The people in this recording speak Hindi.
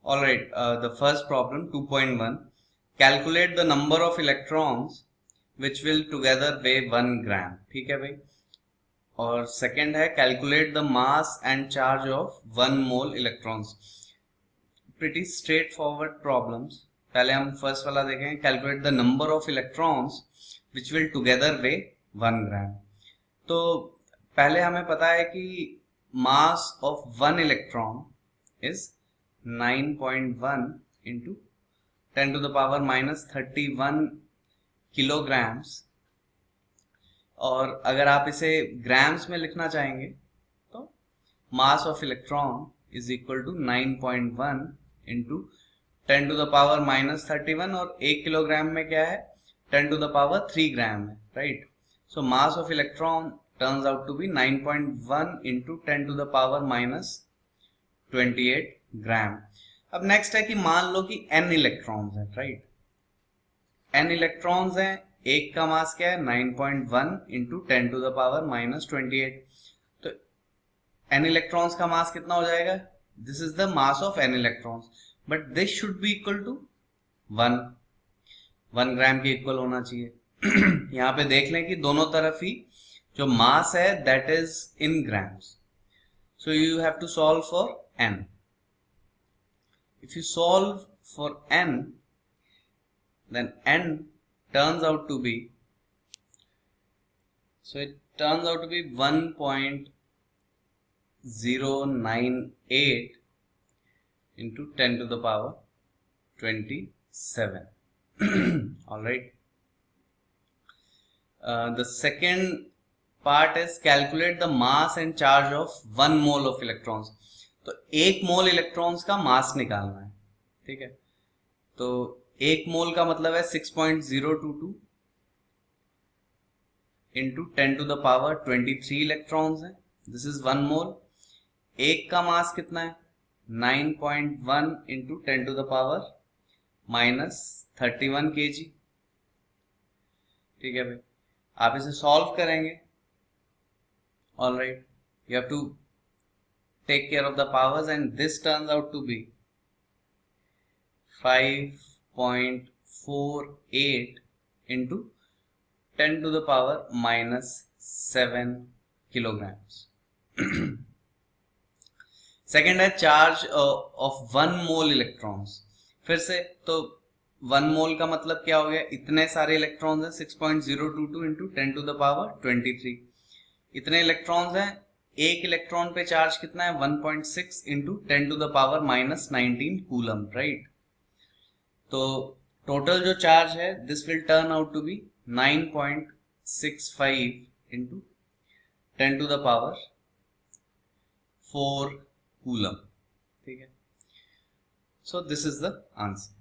All right, the first problem 2.1, calculate the number of electrons which will together weigh 1 gram. ठीक है भाई. और सेकंड है calculate the mass and charge of 1 mole electrons. Pretty straightforward problems. पहले हम फर्स्ट वाला देखेंगे, calculate the number of electrons which will together weigh 1 gram. तो पहले हमें पता है कि mass of 1 electron is 9.1 into 10 to the power minus 31 kilograms. और अगर आप इसे ग्राम्स में लिखना चाहेंगे तो mass of electron is equal to 9.1 into 10 to the power minus 31, और 1 किलोग्राम में क्या है, 10 टू द पावर 3 ग्राम है, right. So mass of electron turns out to be 9.1 into 10 to the power minus 28 gram. अब नेक्स्ट है कि मान लो कि n इलेक्ट्रॉन्स हैं, राइट. n इलेक्ट्रॉन्स हैं, एक का मास क्या है 9.1 into 10 to the power minus 28. तो n इलेक्ट्रॉन्स का मास कितना हो जाएगा, this is the mass of n electrons, but this should be equal to 1 ग्राम के इक्वल होना चाहिए. यहाँ पे देख लें कि दोनों तरफ ही जो मास है that is in grams. So you have to solve for n. If you solve for n, then n turns out to be, so it turns out to be 1.098 into 10 to the power 27. All right. The second part is calculate the mass and charge of 1 mole of electrons. तो 1 मोल इलेक्ट्रॉन्स का मास निकालना है, ठीक है. तो 1 मोल का मतलब है 6.022 into 10 to the power 23 electrons है, दिस इज 1 मोल. 1 का मास कितना है 9.1 into 10 to the power minus 31 kg. ठीक है भाई, आप इसे सॉल्व करेंगे. All right, you have to take care of the powers, and this turns out to be 5.48 into 10 to the power minus 7 kilograms. Second है चार्ज ऑफ 1 मोल इलेक्ट्रॉन्स. फिर से तो 1 मोल का मतलब क्या हो गया, इतने सारे इलेक्ट्रॉन्स हैं, 6.022 into 10 to the power 23. इतने इलेक्ट्रॉन्स हैं, एक इलेक्ट्रॉन पे चार्ज कितना है 1.6 into 10 to the power minus 19 coulomb, right. तो टोटल जो चार्ज है this will turn out to be 9.65 into 10 to the power 4 coulomb. ठीक है, so this is the answer.